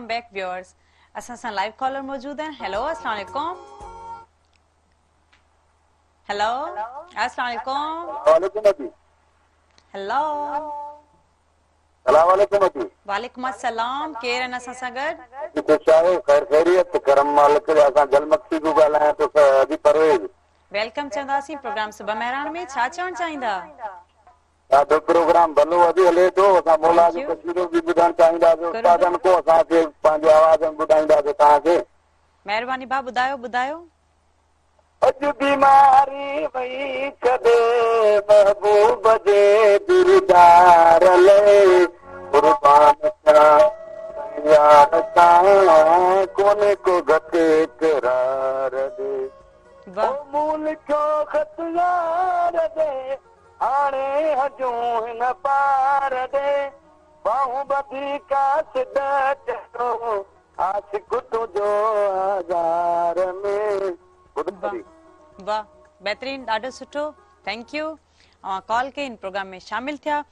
Welcome back viewers. असां सां live collar मौजूद हैं। हेलो अस्सलाम वालेकुम। हेलो अस्सलाम वालेकुम। वालेकुम अजी। हेलो सलाम वालेकुम अजी। वालेकुम अस्सलाम। केर आहिनि असां सां गॾु? कुछ आहे खैर खैरियत करम मालिक असां जलमक्सी को ॻाल्हायां तो अजी परवेज। वेलकम चवंदासीं प्रोग्राम सुबह मेहरान में। छा चवणु चाहींदा? ॾाढो प्रोग्राम भलो अॼु हले थो। असां मौला थैंक जी यू। तस्वीरूं बि ॿुधणु चाहींदासीं, गुरु उस्तादनि को असांखे पंहिंजे आवाज़ में ॿुधाईंदासीं तव्हांखे। महिरबानी भाउ ॿुधायो ॿुधायो। अॼु बीमारी वई कदे महबूब जे दीदार ले कुर्बान यार सां कोने को घटे करार दे ओ वाह मूल छो ख़त यार दे हाणे हजूं हिन पार दे बाहूं बधी का सिधो आशिक तुंहिंजो आज़ार में। वाह वाह बहितरीन, ॾाढो सुठो, थैंक यू। कॉल के इन प्रोग्राम में शामिल थिया।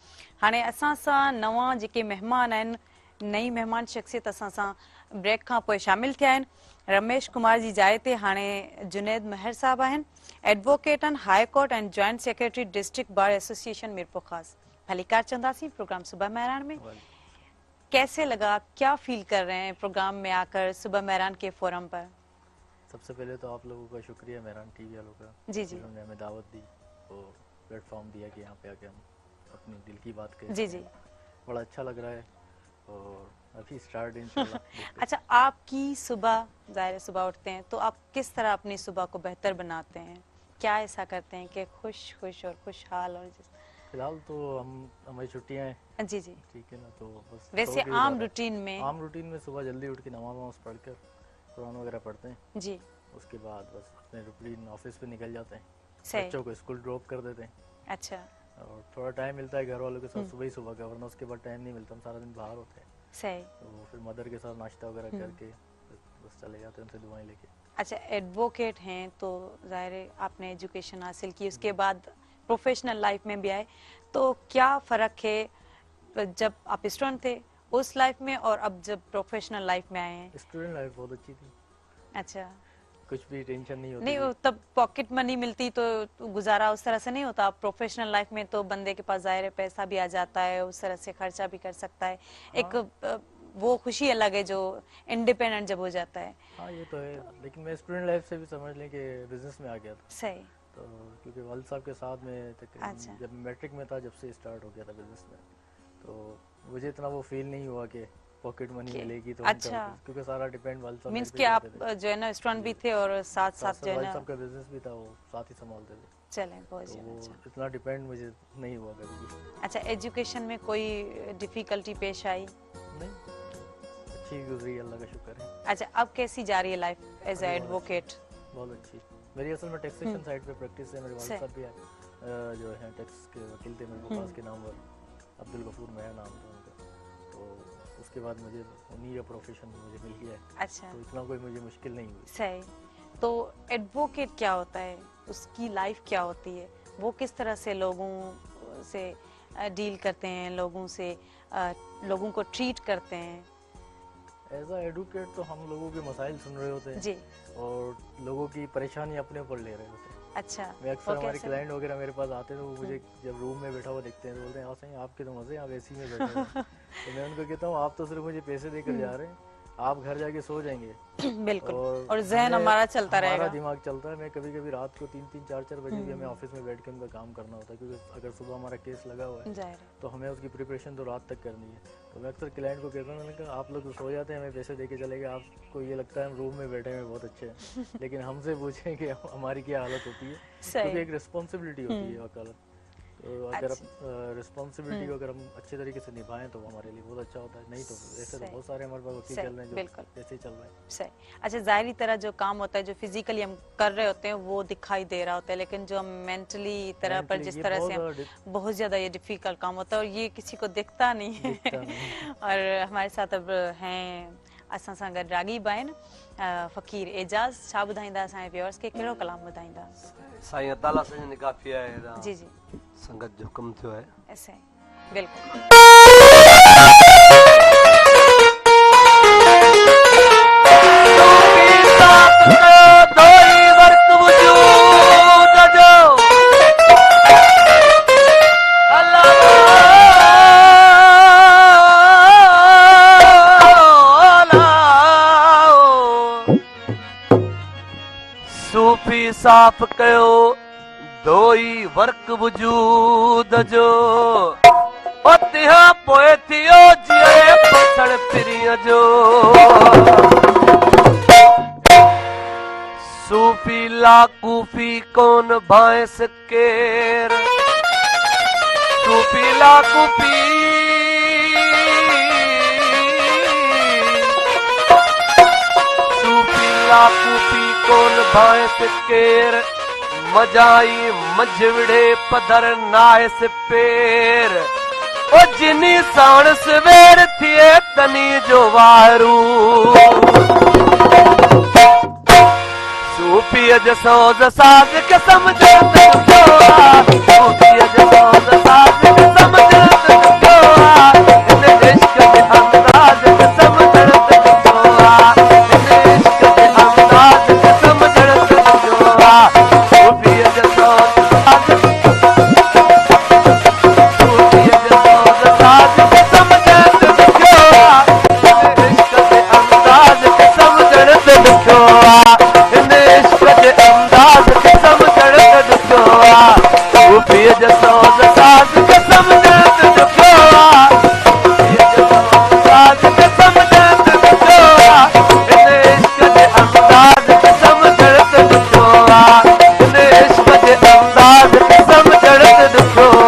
हाणे असां सां नवां जेके महिमान आहिनि, नई महिमान शख्सियत असां सां ब्रेक खां पोइ शामिल थिया आहिनि। रमेश कुमार जी जाइ ते हाणे जुनैद महर साहब आहिनि, एडवोकेट आहिनि, high court and joint secretary district bar association Mirpur खास। भलीकार चंदासी प्रोग्राम सुबह मेहरान में। कैसे लगा, क्या फील कर रहे हैं प्रोग्राम में आकर सुबह मेहरान के फोरम पर? सबसे पहले तो आप लोगों का शुक्रिया मेहरान टीवी वालों का, जी जी जिन्होंने हमें दावत दी और प्लेटफॉर्म दिया कि यहाँ पे आके हम अपनी दिल की बात करें। जी जी बड़ा अच्छा लग रहा है और अभी स्टार्ट इंशाल्लाह। अच्छा, आपकी सुबह, जाहिर है सुबह उठते हैं तो आप किस तरह अपनी सुबह को बेहतर बनाते हैं? क्या ऐसा करते हैं कि खुश और खुशहाल और फिलहाल तो हमारी छुट्टियाँ हैं। जी जी ठीक है ना, तो बस वैसे आम रूटीन में सुबह जल्दी उठ के नमाज पढ़कर कुरान वगैरह पढ़ते हैं जी, उसके बाद बस अपने रूटीन ऑफिस पे निकल जाते हैं, सही। बच्चों को स्कूल ड्रॉप कर देते हैं अच्छा और थोड़ा टाइम मिलता है घर वालों के साथ सुबह ही सुबह का, वरना उसके बाद टाइम नहीं मिलता, हम सारा दिन बाहर होते हैं। सही। तो फिर मदर के साथ नाश्ता वगैरह करके बस चले जाते हैं उनसे दुआएं लेके। अच्छा, एडवोकेट हैं तो जाहिर है आपने एजुकेशन हासिल की, उसके बाद प्रोफेशनल लाइफ में भी आए, तो क्या फ़र्क है जब आप स्टूडेंट थे उस लाइफ में और अब जब प्रोफेशनल लाइफ में आए हैं? स्टूडेंट लाइफ बहुत अच्छी थी। अच्छा, कुछ भी टेंशन नहीं होती। नहीं वो तब पॉकेट मनी मिलती तो गुजारा उस तरह से नहीं होता। प्रोफेशनल लाइफ में तो बंदे के पास जाहिर है पैसा भी आ जाता है, उस तरह से खर्चा भी कर सकता है। एक वो खुशी अलग है जो इंडिपेंडेंट जब हो जाता है। हाँ ये तो है, लेकिन मैं स्टूडेंट लाइफ से भी समझ लें कि बिजनेस में आ गया था। सही। तो क्योंकि वालिद साहब के साथ में अच्छा। जब मैट्रिक में था, जब से स्टार्ट हो गया था बिजनेस में, तो मुझे इतना वो फील नहीं हुआ कि पॉकेट मनी मिलेगी तो अच्छा, क्योंकि सारा डिपेंड वालिद साहब मीन्स कि आप जो है ना स्टूडेंट भी थे और साथ साथ जो है वालिद ना, साहब का बिजनेस भी था, वो साथ ही संभालते थे, चलें बहुत तो ज्यादा वो अच्छा। इतना डिपेंड मुझे नहीं हुआ कभी भी। अच्छा, एजुकेशन में कोई डिफिकल्टी पेश आई? नहीं, अच्छी गुजरी, अल्लाह का शुक्र है। अच्छा, अब कैसी जा रही है लाइफ एज ए एडवोकेट? बहुत अच्छी। मेरी असल में टैक्सेशन साइड पे प्रैक्टिस है। मेरे वालिद साहब भी जो है टैक्स के वकील थे मेरे पास के नाम पर, अब्दुल गफूर मेहर नाम था उनका, तो उसके बाद मुझे उन्हीं का प्रोफेशन मुझे मिल गया है। अच्छा, तो इतना कोई मुझे मुश्किल नहीं हुई। सही। तो एडवोकेट क्या होता है, उसकी लाइफ क्या होती है, वो किस तरह से लोगों से डील करते हैं, लोगों को ट्रीट करते हैं? एज अ एडवोकेट तो हम लोगों के मसाइल सुन रहे होते हैं जी, और लोगों की परेशानी अपने ऊपर ले रहे होते हैं। अच्छा। मैं अक्सर वो हमारे कैसे? क्लाइंट वगैरह मेरे पास आते हैं तो वो मुझे जब रूम में बैठा हुआ देखते हैं तो बोलते हैं सही आपके तो मजे, आप एसी में बैठे हैं। तो मैं उनको कहता हूँ आप तो सिर्फ मुझे पैसे देकर जा रहे हैं, आप घर जाके सो जाएंगे बिल्कुल, और जहन हमारा चलता रहेगा, हमारा दिमाग चलता है। मैं कभी कभी रात को 3-3, 4-4 बजे भी हमें ऑफिस में बैठ के उनका काम करना होता है, क्योंकि अगर सुबह हमारा केस लगा हुआ है जाहिर है। तो हमें उसकी प्रिपरेशन तो रात तक करनी है। तो मैं अक्सर क्लाइंट को कहता हूँ, मैंने कहा आप लोग सो जाते हैं, हमें पैसे दे के चले गए, आपको ये लगता है हम रूम में बैठे हैं बहुत अच्छे हैं, लेकिन हमसे पूछें कि हमारी क्या हालत होती है, क्योंकि एक रिस्पॉन्सिबिलिटी होती है वकालत। तो अगर रिस्पॉन्सिबिलिटी को अगर हम अच्छे तरीके से निभाएं तो हमारे लिए बहुत अच्छा होता है। नहीं तो ऐसे तो बहुत सारे हमारे पास वकील चल रहे हैं जो ऐसे ही चल रहे हैं। सही। अच्छा, जाहिरी तरह जो काम होता है, जो फिजिकली हम कर रहे होते हैं वो दिखाई दे रहा होता है, लेकिन जो हम मेंटली तरह पर जिस तरह से हम बहुत ज्यादा ये डिफिकल्ट काम होता है और ये किसी को दिखता नहीं है। और हमारे साथ अब हैं असां सां गॾु रागीब आहिनि फ़कीर एजाज़। छा ॿुधाईंदा असांजे व्यूअर्स खे, कहिड़ो कलाम ॿुधाईंदा? साईं अताला साईं ने काफ़ी आहे। जी जी, संगत जो हुक्म थियो है। ऐसे बिल्कुल। दोई वर्क वजूद जो सूफी साफ़ कयो दोई वर्क वजूद जो तिहा पोइ थियो जीअं पसड़ पिरीअ जो सूफी लाकूफी कोन भांस केर सूफी लाकूफी सूफी लाकूफी कोन भांस केर मजाई मझविड़े पधर नायस पेर ओ जिनी साण सवेर थिए तनी जो वारू सूफीअ जो सोज़ साज़ के समझो सूफीअ जो सोज़ साज़ के समझो इन इश्क के अंदाज़ के समझण इन इश्क के अंदाज़ के समझण सूफीअ जो सोज़ साज़ सूफीअ जो सोज़ साज़ के समझण इन इश्क के अंदाज़ के समझण अंदाज के समझण ॾुखियो सूफीअ जो सोज़ साज़ के समझण ॾुखियो सूफीअ जो सोज़ साज़ के समझण ॾुखियो इन इश्क जे अंदाज के समझण ॾुखियो इन इश्क जे अंदाज के समझण ॾुखियो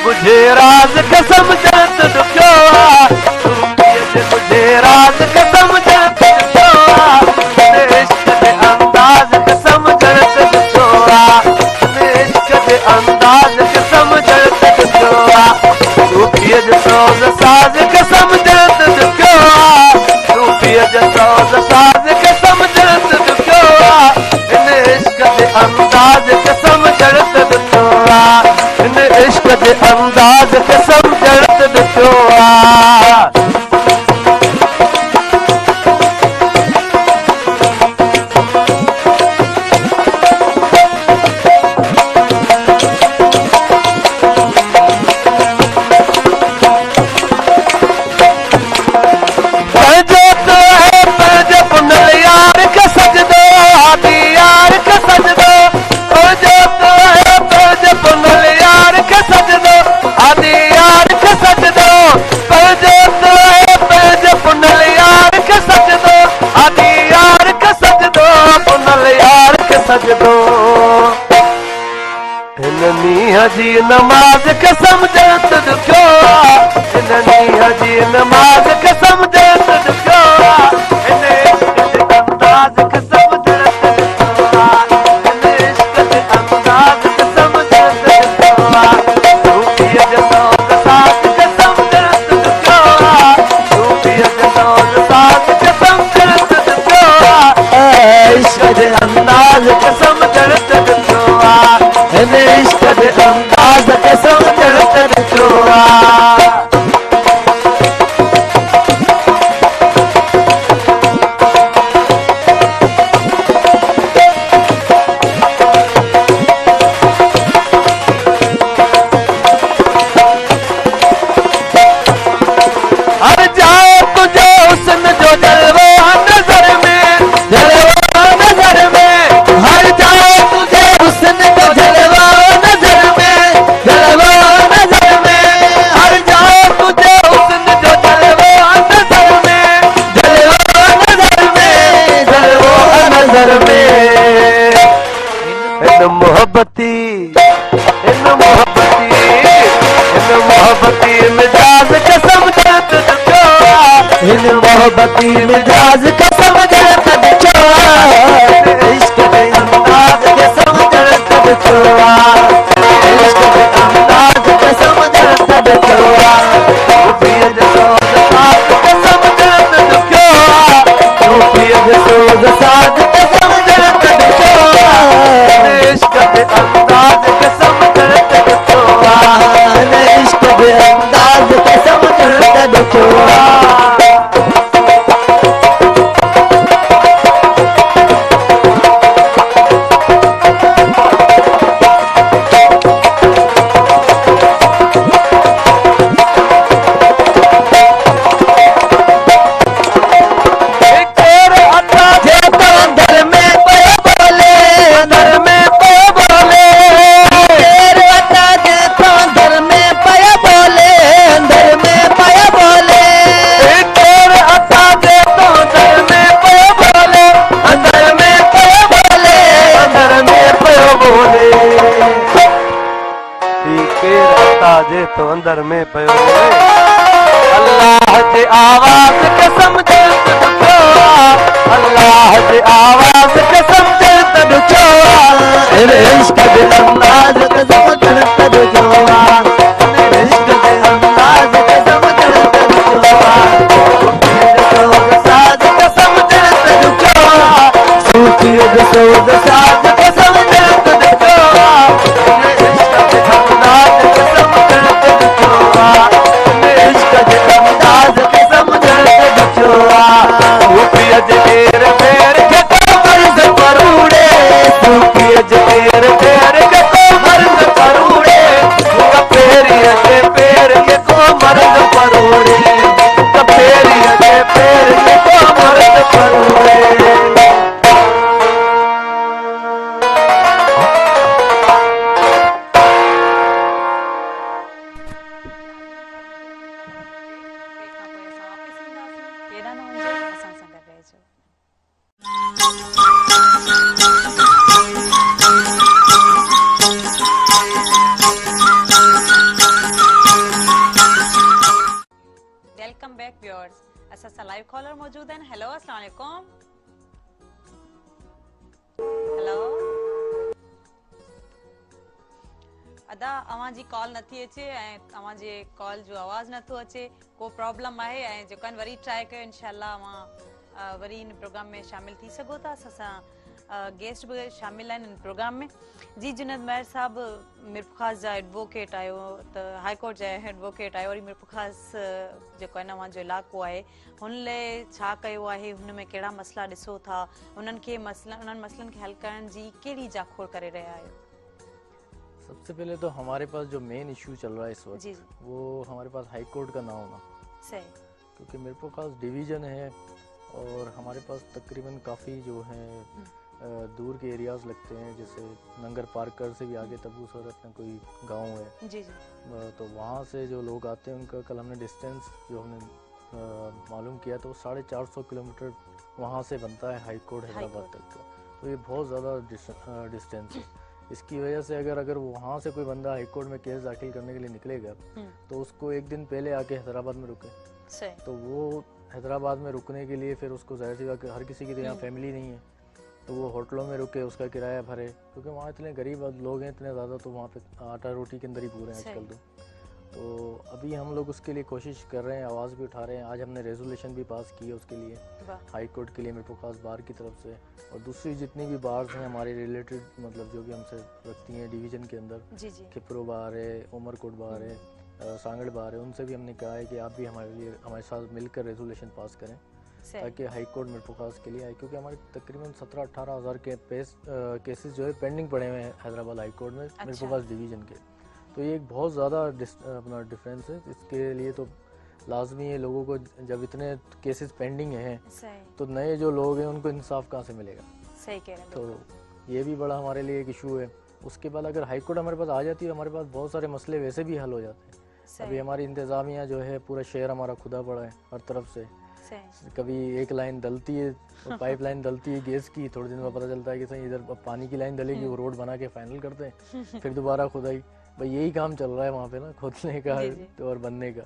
गुझे राज के समझण ॾुखियो सूफीअ जे गुझे राज के समझण ॾुखियो इन इश्क जे अंदाज के समझण ॾुखियो इन इश्क जे अंदाज के समझण ॾुखियो सूफीअ जो सोज़ साज़ के समझण ॾुखियो सूफीअ जो सोज़ साज़ के समझण ॾुखियो इन इश्क जे अंदाज के समझण ॾुखियो इन इश्क जे अंदाज के समझण ॾुखियो सजदो इन नीह जी नमाज के समझण ॾुखियो इन नीह जी नमाज के समझण ॾुखियो इन इश्क जे अंदाज के समझण ॾुखियो इन इश्क जे अंदाज के समझण ॾुखियो सूफीअ जो सोज़ साज़ के समझण ॾुखियो सूफीअ जो सोज़ साज़ के समझण ॾुखियो इश्क जे अंदाज के समझण ॾुखियो इन इश्क जे अंदाज के समझण ॾुखियो मोहब्बती मिजाज के समझण कद छोआ इश्क दे अंदाज के समझण कद छोआ इश्क दे अंदाज के समझण कद छोआ रूपिये दे सोज साज के समझण कद छोआ रूपिये दे सोज साज के समझण कद छोआ इश्क दे अंदाज के समझण कद छोआ इश्क दे अंदाज के समझण कद छोआ तो अंदर में पयो अल्लाह की आवाज के समझे तड़कोआ अल्लाह की आवाज के समझे तड़कोआ इश्क दे अंदाज के समझे तड़कोआ इश्क दे अंदाज के समझे तड़कोआ सोग साज के समझे तड़कोआ सूफी दे सोग साज के समझे तड़कोआ इश्क दे अंदाज के समझे इश्क दे अंदाज के समझण कद छोआ सूफीअ जे पैर पैर के को मर्द परूड़े सूफीअ जे पैर पैर के को मर्द परूड़े कपेरिय जे पैर के को मर्द परूड़े कपेरिय जे पैर के को मर्द परूड़े वेलकम बैक व्यूअर्स असा लाइव कॉलर मौजूद हैं हेलो अस्सलाम वालेकुम हेलो अदा अवां जी कॉल नथी अचे ऐं अवां जे कॉल जो आवाज नथो अचे को प्रॉब्लम आहे ऐं जेकन वरी ट्राई कयो इंशाल्लाह अवां वरी इन प्रोग्राम में शामिल थी सघो था असां गेस्ट भी शामिल आहिनि इन प्रोग्राम में जी जुनैद महर साहब मिरपुखास जा एडवोकेट आयो त हाई कोर्ट जा एडवोकेट आयो वरी मिरपुखास जेको आहे नवां जो इलाइक़ो आहे हुन लाइ छा कयो आहे हुन में कहिड़ा मसला ॾिसो था उन्हनि मसलनि खे हल करण जी कहिड़ी जाखोड़ करे रहिया आहियो सबसे पहले तो हमारे पास जो मेन इशू चल रहा है इस वक्त जी वो हमारे पास हाई कोर्ट का ना होना सही क्योंकि मेरे पास डिवीज़न है और हमारे पास तकरीबन काफ़ी जो है दूर के एरियाज़ लगते हैं जैसे नंगर पार्कर से भी आगे तबू सूरत में कोई गांव है जी जी तो वहाँ से जो लोग आते हैं उनका कल हमने डिस्टेंस जो हमने मालूम किया तो 450 किलोमीटर वहाँ से बनता है हाई कोर्ट हैदराबाद तक का तो ये बहुत ज़्यादा डिस्टेंस है इसकी वजह से अगर वहाँ से कोई बंदा हाई कोर्ट में केस दाखिल करने के लिए निकलेगा तो उसको एक दिन पहले आके हैदराबाद में रुके तो वो हैदराबाद में रुकने के लिए फिर उसको जाहिर सी बात हर किसी की तो यहाँ फैमिली नहीं है तो वो होटलों में रुके उसका किराया भरे क्योंकि वहाँ इतने गरीब लोग हैं इतने ज़्यादा तो वहाँ पे आटा रोटी के अंदर ही पूरे हैं आजकल तो अभी हम लोग उसके लिए कोशिश कर रहे हैं आवाज़ भी उठा रहे हैं आज हमने रेजोल्यूशन भी पास की है उसके लिए हाई कोर्ट के लिए मिरपुखास बार की तरफ से और दूसरी जितनी भी बार्स हैं हमारे रिलेटेड मतलब जो भी हमसे रखती हैं डिवीज़न के अंदर खिपरो बार है उमरकोट बार है सांगड़ बार है उनसे भी हमने कहा है कि आप भी हमारे साथ मिलकर रेजोल्यूशन पास करें ताकि हाई कोर्ट मिरपुखास के लिए आए क्योंकि हमारे तकरीबन 17-18 हज़ार के केसेस जो है पेंडिंग पड़े हुए हैं हैदराबाद हाई कोर्ट में मिरपुखास डिवीज़न के तो ये एक बहुत ज़्यादा अपना डिफरेंस है इसके लिए तो लाजमी है लोगों को जब इतने केसेस पेंडिंग हैं तो नए जो लोग हैं उनको इंसाफ कहाँ से मिलेगा सही कह रहे हैं तो ये भी बड़ा हमारे लिए एक इशू है उसके बाद अगर हाई कोर्ट हमारे पास आ जाती है हमारे पास बहुत सारे मसले वैसे भी हल हो जाते हैं अभी हमारी इंतज़ामिया जो है पूरा शहर हमारा खुदा पड़ा है हर तरफ से कभी एक लाइन डलती है तो पाइप लाइन डलती है गैस की थोड़े दिन में पता चलता है कि सही इधर पानी की लाइन डलेगी वो रोड बना के फाइनल करते हैं फिर दोबारा खुदाई भाई यही काम चल रहा है वहाँ पे ना खोदने का तो और बनने का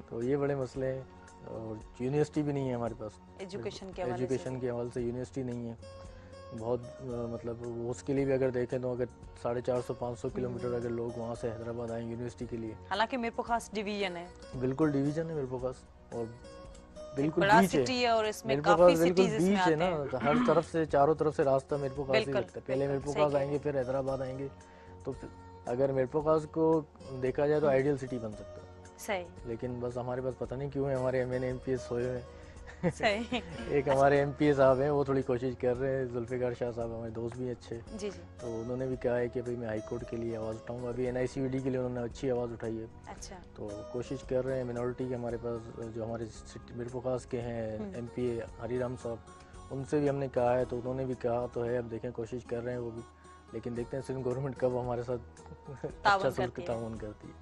तो ये बड़े मसले हैं और यूनिवर्सिटी भी नहीं है हमारे पास। एजुकेशन के हवाले से एजुकेशन के हवाले से यूनिवर्सिटी नहीं है। बहुत मतलब उसके लिए भी अगर देखें तो अगर 450-500 किलोमीटर अगर लोग वहाँ से हैदराबाद आए यूनिवर्सिटी के लिए। हालांकि मीरपुर खास डिवीजन है, बिल्कुल डिवीजन है मीरपुर खास और बिल्कुल बड़ा बीच सिटी है। है और इसमें मीरपुर काफी खास बिल्कुल सिटीज बीच इसमें है आते ना, हैं। तो हर तरफ से चारों तरफ से रास्ता मीरपुर खास ही बिल्कुल, लगता है। पहले बिल्कुल, मीरपुर सही खास कह आएंगे फिर हैदराबाद आएंगे, तो अगर मीरपुर खास को देखा जाए तो आइडियल सिटी बन सकता है। सही लेकिन बस हमारे पास पता नहीं क्यों है हमारे MN MPS सोए हुए हैं। सही एक हमारे MP साहब हैं, वो थोड़ी कोशिश कर रहे हैं, जुल्फिकार शाह साहब हमारे दोस्त भी अच्छे, जी जी। तो उन्होंने भी कहा है कि भाई मैं हाई कोर्ट के लिए आवाज़ उठाऊंगा। अभी NICVD के लिए उन्होंने अच्छी आवाज़ उठाई है, अच्छा तो कोशिश कर रहे हैं। मिनॉरिटी के हमारे पास जो हमारे मीरपुर खास के हैं MP हरीराम साहब, उनसे भी हमने कहा है, तो उन्होंने भी कहा तो है। अब देखें कोशिश कर रहे हैं वो भी, लेकिन देखते हैं सिंध गवर्नमेंट कब हमारे साथ अच्छा सुलह ताउन करती है।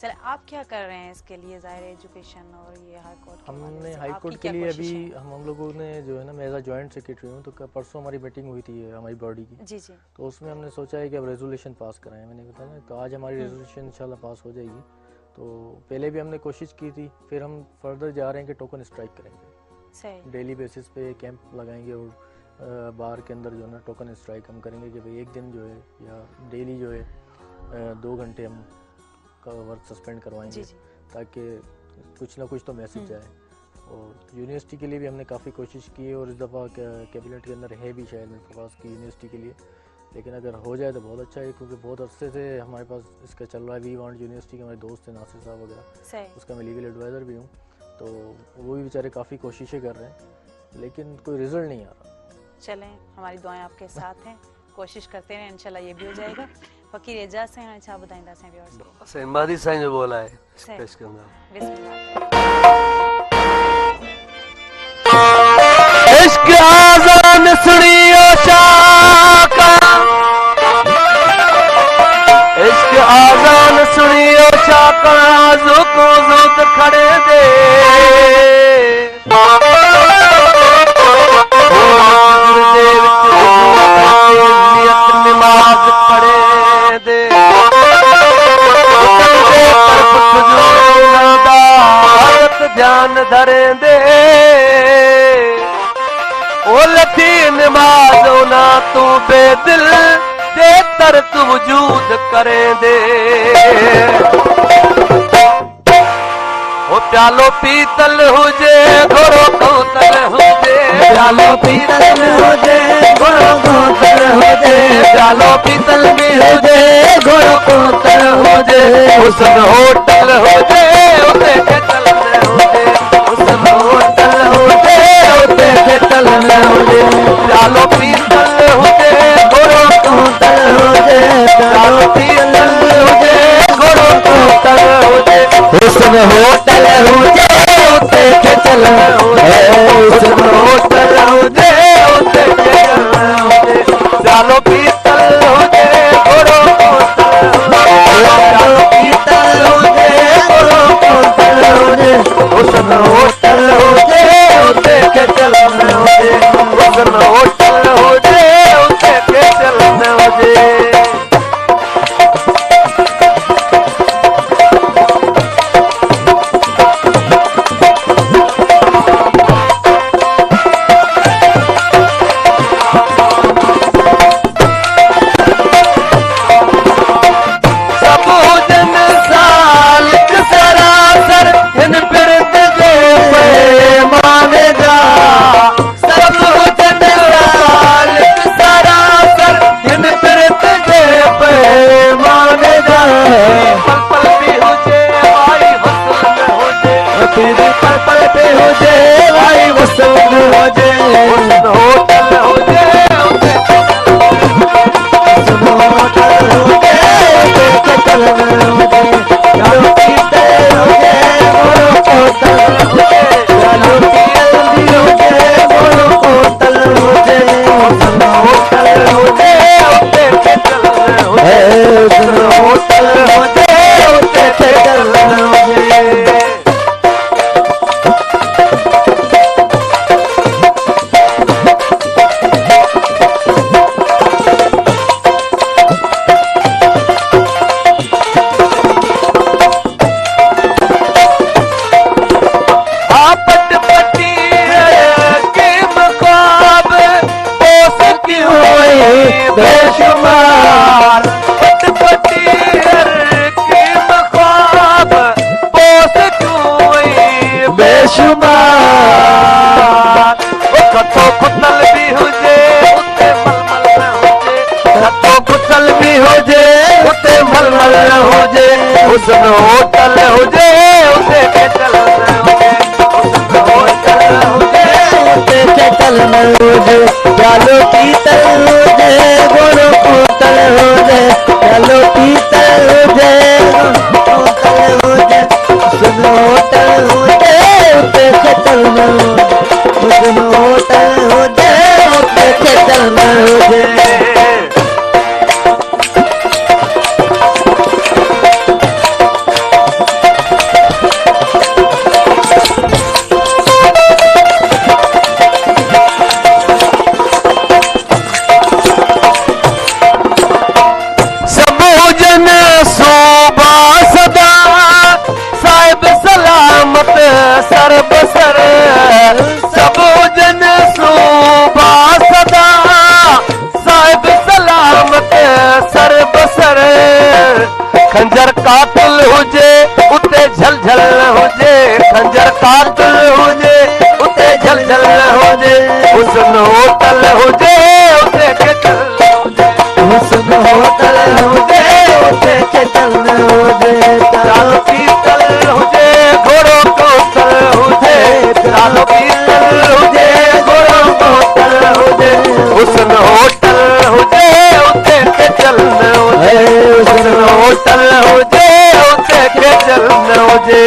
चले, आप क्या कर रहे हैं इसके लिए? जाहिर है एजुकेशन और ये हाई कोर्ट के हवाले हमने से हाई आपकी कोर्ट के क्या लिए कोशिश अभी है? हम लोगों ने जो है ना, मैं एज अ जॉइंट सेक्रेटरी हूँ, तो परसों हमारी मीटिंग हुई थी हमारी बॉडी की, जी जी तो उसमें हमने सोचा है कि अब रेजोल्यूशन पास कराएं। मैंने बताया ना, तो आज हमारी रेजोल्यूशन इंशाल्लाह पास हो जाएगी। तो पहले भी हमने कोशिश की थी, फिर हम फर्दर जा रहे हैं कि टोकन स्ट्राइक करेंगे। सही डेली बेसिस पे कैंप लगाएंगे और बार के अंदर जो है ना टोकन स्ट्राइक हम करेंगे कि भाई एक दिन जो है या डेली जो है 2 घंटे हम का वर्क सस्पेंड करवाएंगे, जी जी ताकि कुछ ना कुछ तो मैसेज जाए। और यूनिवर्सिटी के लिए भी हमने काफ़ी कोशिश की है, और इस दफ़ा कैबिनेट के अंदर है भी शायद मेरे पास की यूनिवर्सिटी के लिए, लेकिन अगर हो जाए तो बहुत अच्छा है, क्योंकि बहुत अरसे से हमारे पास इसका चल रहा है। वी वांट यूनिवर्सिटी के हमारे दोस्त हैं नासिर साहब वगैरह, सही उसका मैं लीगल एडवाइज़र भी हूँ, तो वो भी बेचारे काफ़ी कोशिशें कर रहे हैं, लेकिन कोई रिजल्ट नहीं आ रहा। चलें, हमारी दुआएं आपके साथ हैं, कोशिश करते हैं, इंशाल्लाह ये भी हो जाएगा। फ़कीर एजाज से हाणे छा ॿुधाईंदासीं व्यूअर्स खे? असां इमादी साईं जो बोला है सही। पेश कंदा। बिस्मिल्लाह। इश्क आज़ान सुनियो शाका, इश्क आज़ान सुनियो शाका, ज़ुको ज़ुत खड़े दे नमाज पढ़े दे, जान धरे दे, ओ लथी नमाज ना तू बेदिल दे तरक वजूद करे दे। ओ प्यालो पीतल हुजे घोड़ो कौतल हुजे, प्यालो पीतल हुजे घोड़ो कौतल हुजे, प्यालो पीतल भी हुजे घोड़ो कौतल हुजे, हुसन होटल हुजे उते चल हुजे, हुसन होटल हुजे उते चल हुजे, प्यालो पीतल हुजे घोड़ो कौतल हुजे, प्यालो पीतल हुजे घोड़ो कौतल हुजे, हुसन होटल हुजे उते चल हुजे, हुसन होटल हुजे उते चल हुजे, प्यालो पीतल हुजे घोड़ो कौतल हुजे, प्यालो पीतल हुजे घोड़ो कौतल हुजे, हुसन होटल हुजे उते चल हुजे, हुसन होटल हुजे उते चल हुजे। बेशुमार कतो खुतल भी हुजे उते मलमल न हुजे कतो खुतल भी हुजे उते मलमल न हुजे हुस्न होटल हुजे उते केतल न हुजे हुस्न होटल हुजे उते केतल न हुजे चालो पीतल हुजे गोरो पूतल हुजे चालो पीतल हुजे गोरो पूतल हुजे हुस्न होटल हुजे उते केतल न हुजे हुस्न होटल हुजे उते केतल न हुजे सर बसर सब जन सूबा सदा साहिब सलामत सर बसर खंजर कातिल हुजे उते झलझल न हुजे खंजर कातिल हुजे उते झलझल न हुजे हुस्न होटल हुजे उते केतल न हुजे हुस्न होटल हुजे उते केतल न हुजे चालो पीतल हुजे घोड़ो कोतल हुजे चालो पीतल हुजे घोड़ो कोतल हुजे हुस्न होटल हुजे उते केतल न हुजे हुस्न होटल हुजे उते केतल न हुजे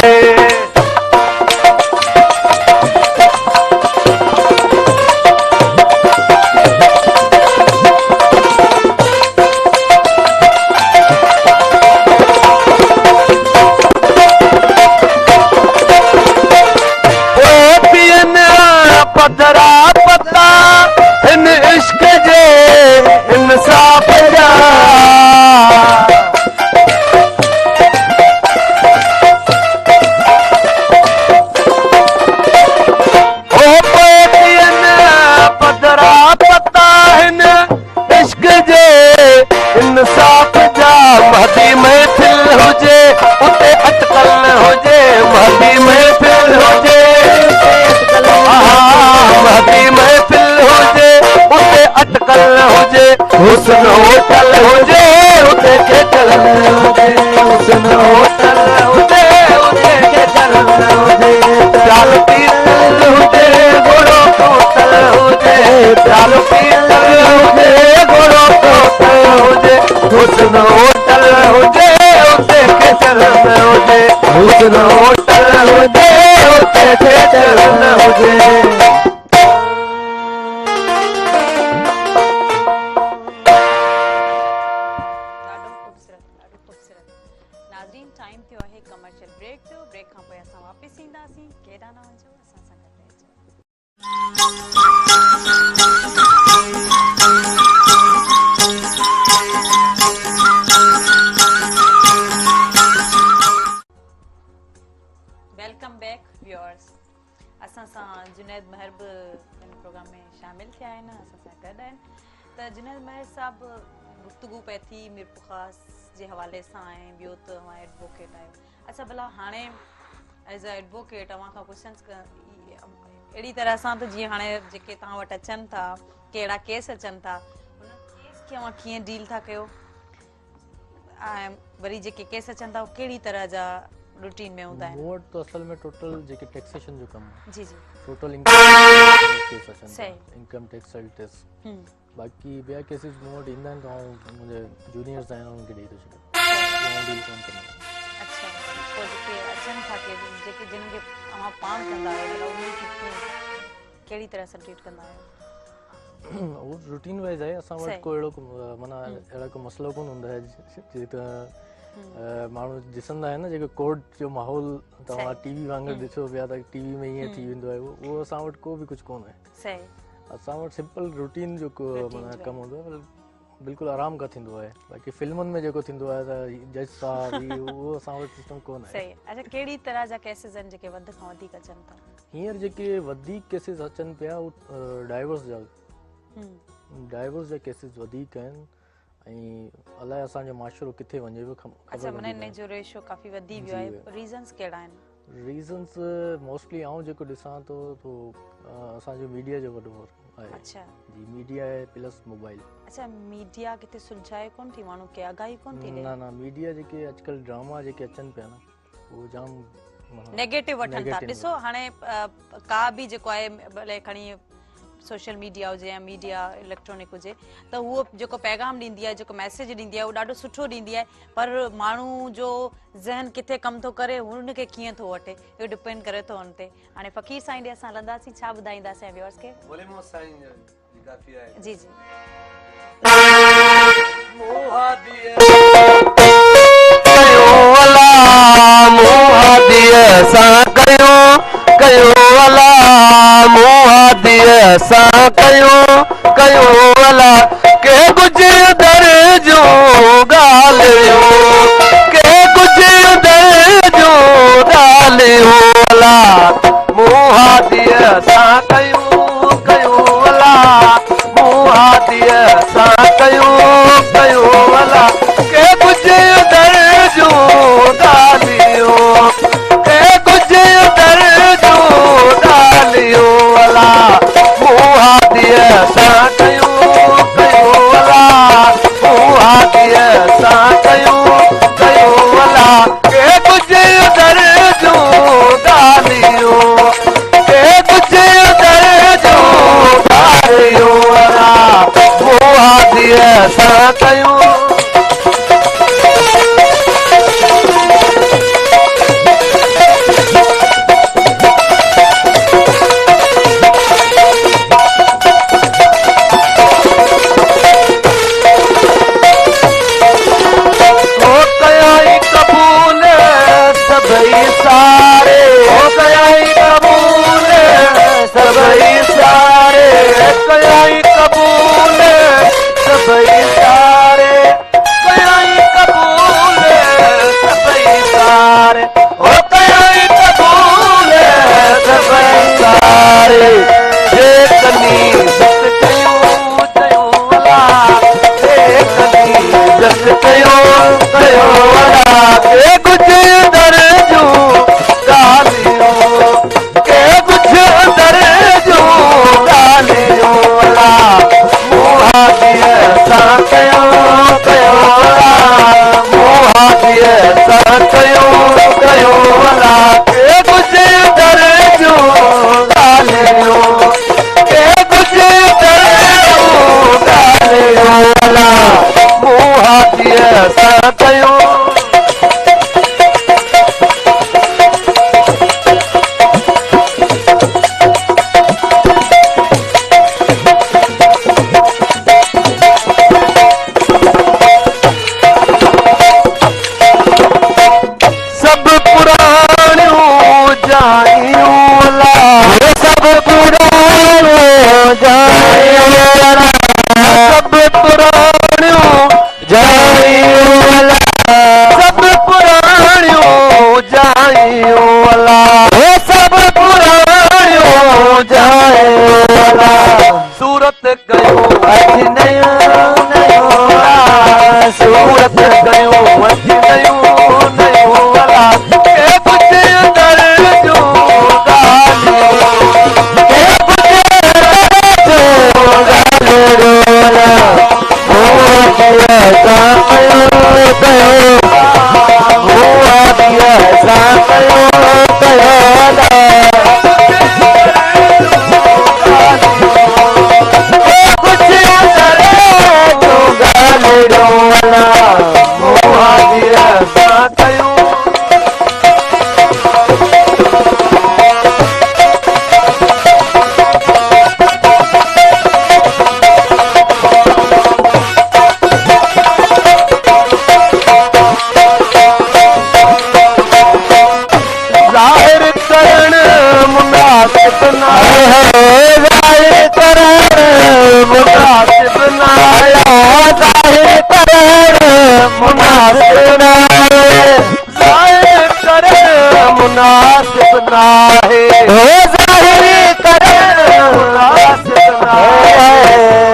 पधरा पता इन इश्क जे इंसाफ जा ओ पोतियन पधरा पता इन इश्क जे इंसाफ जा महदी महफिल हुजे उते अटकल न हुजे महदी महफिल हुजे महदी महफिल हुजे उते अटकल न हुजे हुस्न होटल हुजे उते केतल न हुजे हुस्न होटल हुजे उते केतल न हुजे चालो पीतल हुजे घोड़ो कोतल हुजे चालो पीतल हुजे घोड़ो कोतल हुजे हुस्न होटल हुजे उते केतल न हुजे हुस्न होटल हुजे उते केतल न हुजे नाज़रीन टाइम थियो आहे कमर्शियल ब्रेक जो ब्रेक खां पोइ असां वापसि ईंदासीं केॾा न वञो असां सां गॾु रहिजो वेलकम बैक व्यूअर्स असां सां जुनैद महर बि हिन प्रोग्राम में शामिल थिया आहिनि असां सां गॾु आहिनि त जुनैद महर साहिबु गुफ़्तगू पई थी मीरपुर ख़ास जे हवाले सां ऐं ॿियो त तव्हां एडवोकेट आहियो अच्छा भला हाणे एज़ अ एडवोकेट तव्हां खां क्वेश्चन्स अहिड़ी तरह सां त जीअं हाणे जेके तव्हां वटि अचनि था कहिड़ा केस अचनि था हुन केस खे तव्हां कीअं डील था कयो ऐं वरी जेके केस अचनि था उहे कहिड़ी तरह जा रूटीन में हूंदा आहिनि मूं वटि त असल में टोटल जेके टैक्सेशन जो कमु आहे जी जी टोटल केस अचनि था इनकम टैक्स सेल टैक्स बाक़ी ॿिया केसिस मूं वटि ईंदा आहिनि त मुंहिंजे जूनियर्स आहिनि उन्हनि खे ॾेई थो छॾियां डील कोन कंदो अच्छा पोइ जेके अचनि था केस जेके जिन खे तव्हां पाण कंदा आहियो मतिलबु उन्हनि खे कीअं कहिड़ी तरह सां ट्रीट कंदा आहियो उहो रूटीन वाइज़ आहे असां वटि को अहिड़ो माना अहिड़ा को मसइलो कोन हूंदो आहे जेका माण्हू ॾिसंदा आहिनि न जेको कोर्ट जो माहौल तव्हां टीवी वांगुरु ॾिसो पिया त टीवी में ईअं थी वेंदो आहे उहो असां वटि को बि कुझु कोन आहे असां वटि सिंपल रूटीन जेको माना कमु हूंदो आहे बिल्कुलु आराम खां थींदो आहे बाक़ी फिल्मुनि में जेको थींदो आहे त जज साहब उहो असां वटि सिस्टम कोन आहे अच्छा कहिड़ी तरह जा केसिस आहिनि जेके वधि खां वधीक अचनि था हींअर जेके वधीक केसिस अचनि पिया उहे डाइवोर्स जा केसिस वधीक आहिनि ऐं अलाए असांजो माशरो किथे वञे पियो अच्छा माना इन जो रेशो काफ़ी वधी वियो आहे रीज़न्स कहिड़ा आहिनि रीजन्स मोस्टली आऊं जेको ॾिसां थो तो असांजो मीडिया जो वॾो आहे। अच्छा जी मीडिया आहे प्लस मोबाइल। अच्छा मीडिया किथे सुलझाए कोन थी माण्हू खे आगाही कोन थी ॾे। ना मीडिया जेके अॼुकल्ह ड्रामा जेके अचनि पिया न उहो जाम नेगेटिव वठनि था। ॾिसो हाणे का बि जेको आहे भले खणी सोशल मीडिया हुजे या मीडिया इलेक्ट्रॉनिक हुजे त उहो जेको पैगाम ॾींदी आहे जेको मैसेज ॾींदी आहे उहो ॾाढो सुठो ॾींदी आहे, पर माण्हू जो ज़हन किथे कमु थो करे हुनखे कीअं थो वठे इहो डिपेंड करे थो हुन ते। हाणे फ़क़ीर साईं ॾे असां हलंदासीं, छा ॿुधाईंदासीं व्यूअर्स खे? जी जी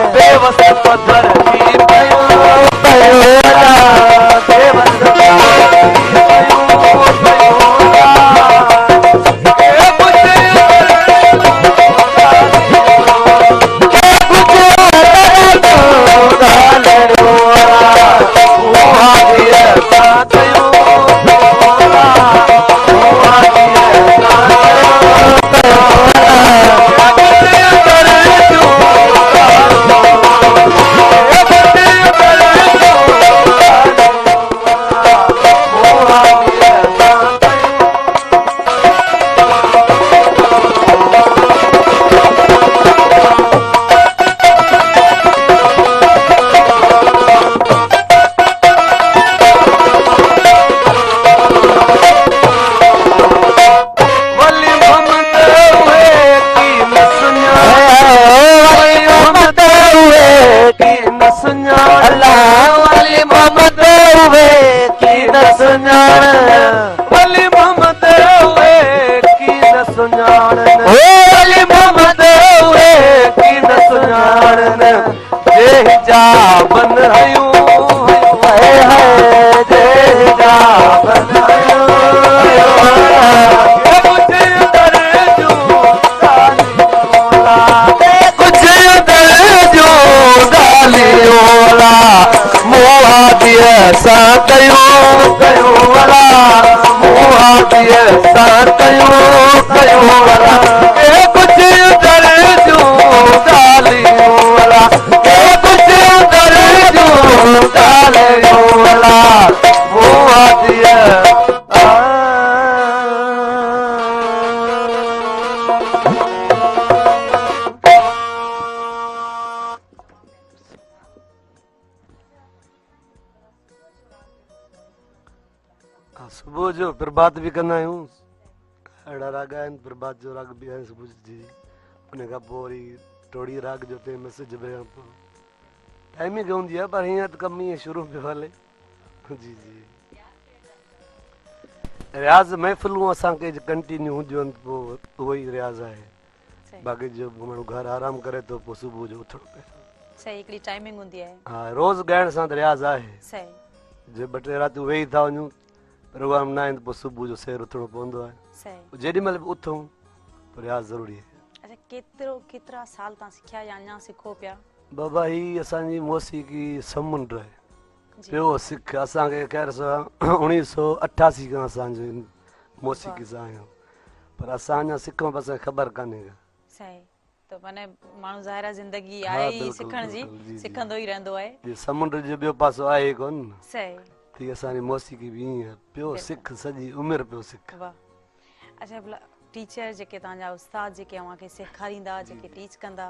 देव सुञाण वली मोहम्मद उहे की न सुञाण वली मोहम्मद उहे की न सुञाण जे हिजाबन हयूं हाय हाय जे हिजाबन हयूं सुबह जो प्रभात भी कंदा आहियूं अहिड़ा राग आहिनि प्रभात जो राग बि आहे सुबुह जी उन खां पोइ वरी टोड़ी राग जो ते मैसेज भरियां पोइ टाइम ई हूंदी आहे पर हीअं त कमु ईअं शुरू पियो हले जी जी रियाज़ महफ़िलूं असांखे कंटिन्यू हूंदियूं आहिनि पोइ उहो ई रियाज़ आहे बाक़ी जो माण्हू घरु आराम करे थो पोइ सुबुह जो उथणो पए सही हिकिड़ी टाइमिंग हूंदी आहे हा रोज़ ॻाइण सां त रियाज़ आहे सही जे ॿ टे रातियूं वेही था वञूं प्रोग्राम न आहिनि पोइ सुबुह जो सैर उथणो पवंदो आहे सही जेॾी महिल बि उथूं पर रियाज़ ज़रूरी आहे अच्छा केतिरा साल तव्हां सिखिया या अञा सिखो पिया बाबा ही असांजी मौसीक़ी समुंड आहे पियो सिख असांखे ख़ैर सां 1988 खां असांजो मौसीक़ी सां आहियूं पर असां अञा सिखूं पर असांखे ख़बर कान्हे का सही तो माने माण्हू ज़ाहिर ज़िंदगी आहे ई सिखण जी सिखंदो ई रहंदो आहे समुंड जो ॿियो पासो आहे कोन सही तीअं असांजी मौसीक़ी बि ईअं पियो सिख सॼी उमिरि पियो सिख वाह अच्छा भला टीचर जेके तव्हांजा उस्ताद जेके अव्हांखे सेखारींदा जेके टीच कंदा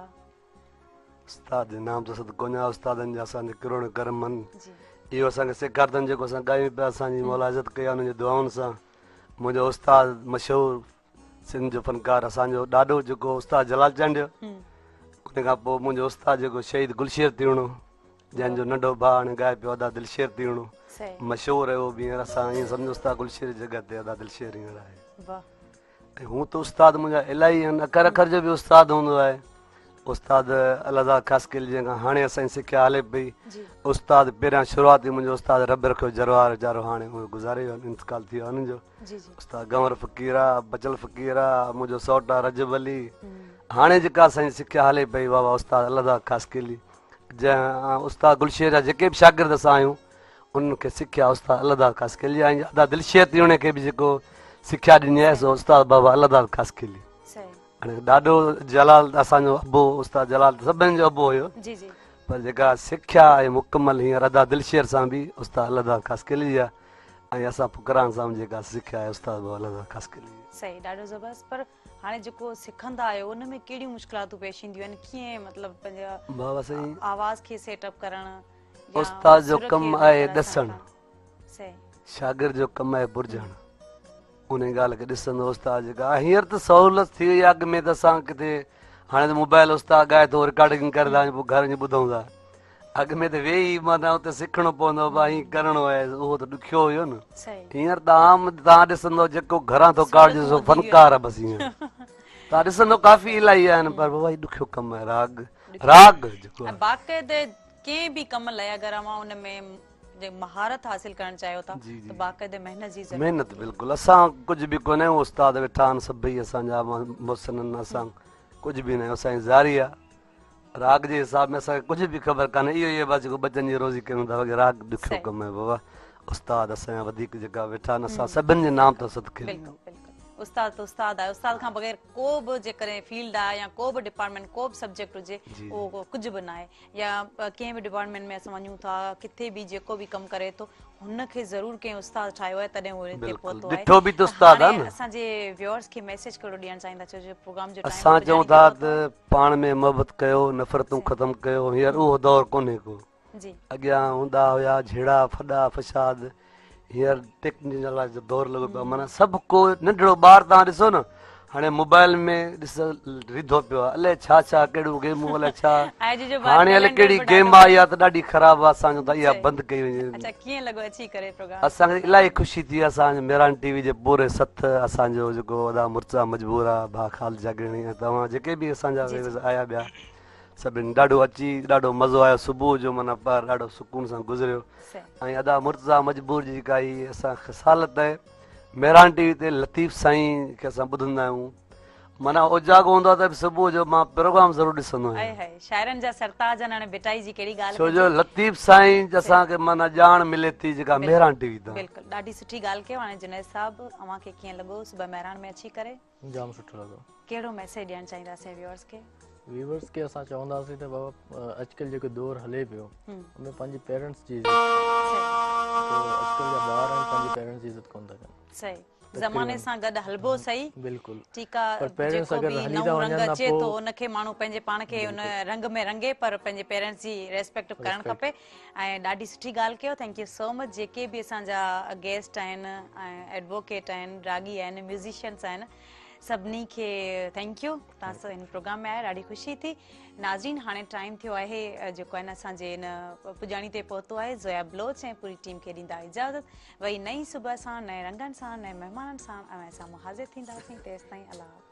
उस्ताद जो नाम त सदको कोन्हे उस्तादनि जा असांजे किरोड़ करम आहिनि इहो असांखे सेखारतनि जेको असां ॻायूं पिया असांजी मौला इज़त कई आहे हुनजी दुआउनि सां मुंहिंजो उस्ताद मशहूरु सिंध जो फनकार असांजो ॾाढो जेको उस्ताद जलाल चंड उन खां पोइ मुंहिंजो उस्ताद जेको शहीद गुलशेर तीवणो जंहिंजो नंढो भाउ हाणे ॻाए पियो अदा दिलशेर तीवणो मशहूरु आहे उहो बि हींअर असां ईअं सम्झो उस्ताद गुलशेर जी जॻह ते अदा दिलशेर हींअर आहे ऐं हूअं त उस्ताद मुंहिंजा इलाही आहिनि अखर अखर जो बि उस्ताद हूंदो आहे उस्ताद अलाह ख़ासि जंहिंखां हाणे असांजी सिखिया हले पई उस्ताद पहिरियां शुरूआती मुंहिंजो उस्ताद रब रखियो जरवार वीचारो हाणे उहो गुज़ारे वियो इंतकाल थी वियो हुननि जो उस्ताद गंवर फ़क़ीर आहे बचल फ़क़ीर आहे मुंहिंजो सौट आहे रजब अली हाणे जेका असांजी सिखिया हले पई बाबा उस्ताद अलाह ख़ासि जंहिं उस्ताद गुलशेर जा जेके बि शागिर्द असां आहियूं उन्हनि खे सिखिया उस्ताद अलाह ख़ासि ऐं अदा दिलशेर तीवणे खे बि जेको सिखिया ॾिनी आहे सो उस्ताद बाबा अलाह ख़ासि हाणे ॾाढो जलाल असांजो अबो उस्ताद जलाल सभिनि जो अबो हुयो पर जेका सिखिया आहे मुकमल हींअर अदा दिलशेर सां बि उस्ताद अलाह ख़ासि आहे ऐं असां फुकरान सां जेका सिखिया आहे उस्ताद बाबा अलाह ख़ासि सही ॾाढो ज़बरदस्त पर हाणे जेको सिखंदा आहियो उन में कहिड़ियूं मुश्किलातूं पेश ईंदियूं आहिनि कीअं मतिलबु पंहिंजा बाबा साईं आवाज़ खे सेटअप करणु उस्ताद जो कमु आहे ॾसणु शागिर्द जो कमु आहे बुरझणु उन ॻाल्हि खे ॾिसंदो उस्ताद जेका हींअर त सहूलियत थी वई आहे अॻु में त असां किथे हाणे त मोबाइल उस्ताद ॻाए थो रिकॉर्डिंग करे था पोइ घर जी ॿुधूं था अॻु में त वेही माना उते सिखणो पवंदो भाई करिणो आहे उहो त ॾुखियो हुयो न हींअर त आम तव्हां ॾिसंदो जेको घरां थो काढ सो फनकार आहे बसि हींअर तव्हां ॾिसंदो काफ़ी इलाही आहिनि पर बाबा ॾुखियो कमु आहे राग जेको बाक़ाइदे कंहिं बि कम लाइ अगरि अवां उन में महारत हासिल करण चाहियो था त बाक़ाइदे मेहनत जी ज़रूरत मेहनत बिल्कुलु असां कुझु बि कोन्हे उस्ताद वेठा आहिनि सभई असांजा मुहसिननि असां कुझु बि न असांजी ज़ारी आहे राग जे हिसाब में असांखे कुझु बि ख़बर कान्हे इहो ई बसि जेको बचनि जी रोज़ी कयूं था राग ॾुखियो कमु आहे बाबा उस्ताद असांजा वधीक जेका वेठा आहिनि असां सभिनि जे नाम तो सदके उस्ताद तो उस्ताद आहे उस्ताद खां बग़ैर को बि जेकॾहिं फील्ड आहे या को बि डिपार्टमेंट को बि सब्जेक्ट हुजे उहो कुझु बि न आहे या कंहिं बि डिपार्टमेंट में असां वञूं था किथे बि जेको बि कमु करे थो हुनखे ज़रूरु कंहिं उस्ताद ठाहियो आहे तॾहिं उहो हिते पहुतो आहे असांजे व्यूअर्स खे मैसेज कहिड़ो ॾियणु चाहींदा छो जो प्रोग्राम जो असां चऊं था त पाण में मोहबत कयो नफ़रतूं ख़तमु कयो हींअर उहो दौर कोन्हे को अॻियां हूंदा हुया झेड़ा फॾा फसाद हींअर टेक्नोलॉजी जो दौर लॻो पियो माना सभु को नंढड़ो ॿार तव्हां ॾिसो न हाणे मोबाइल में ॾिस रिधो पियो आहे अलाए छा छा कहिड़ियूं गेमूं अलाए छा अॼु जो हाणे हले कहिड़ी गेम आई आहे त ॾाढी ख़राबु आहे असांजो त इहा बंदि कई वञे अच्छा कीअं लॻो अची करे प्रोग्राम असांखे इलाही ख़ुशी थी असांजे मेहरान टीवी जे पूरे सथ असांजो जेको वॾा मुर्चा मजबूर आहे भाउ खाल जागणी ऐं तव्हां जेके बि असांजा आया ॿिया सभिनी ॾाढो अची ॾाढो मज़ो आयो सुबुह जो माना पार ॾाढो सुकून सां गुज़रियो ऐं अदा मुर्चा मजबूर जी जेका आई असां ख़सालत आहे मेहरान टीवी ते लतीफ़ साईं खे असां ॿुधंदा आहियूं माना उजागो हूंदो आहे त सुबुह जो मां प्रोग्राम ज़रूरु ॾिसंदो आहियां हाय शाइरनि जा सरताज आहिनि हाणे बिटाई जी कहिड़ी ॻाल्हि छो जो लतीफ़ साईं असांखे माना ॼाण मिले थी जेका मेहरान टीवी तां बिल्कुलु ॾाढी सुठी ॻाल्हि कयो हाणे जुनैद साहिबु अव्हांखे कीअं लॻो सुबुह मेहरान में अची करे जाम सुठो लॻो कहिड़ो मैसेज ॾियणु चाहींदासीं व्यूअर्स खे व्यूअर्स खे असां चवंदासीं त बाबा अॼुकल्ह जेको दौरु हले पियो उनमें पंहिंजे पेरेंट्स जी इज़त अॼुकल्ह जा ॿार आहिनि पंहिंजे पेरेंट्स जी इज़त कोन था कनि सही ज़माने सां गॾु हलबो सही बिल्कुलु ठीकु आहे जेको बि नओं रंग अचे थो उनखे माण्हू पंहिंजे पाण खे उन रंग में रंगे पर पंहिंजे पेरेंट्स जी रेस्पेक्ट करणु खपे ऐं ॾाढी सुठी ॻाल्हि कयो थैंक यू सो मच जेके बि असांजा गेस्ट आहिनि ऐं एडवोकेट आहिनि रागी आहिनि म्यूज़िशियंस आहिनि सभिनी खे थैंक यू तव्हां सां हिन प्रोग्राम में आया ॾाढी ख़ुशी थी नाज़रीन हाणे टाइम थियो आहे जेको आहे न असांजे हिन पुॼाणी ते पहुतो आहे ज़ोया बलोच ऐं पूरी टीम खे ॾींदा इजाज़त वरी नई सुबुह सां नए रंगनि सां नए महिमाननि सां ऐं असां हाज़िर थींदासीं तेसिताईं अलाह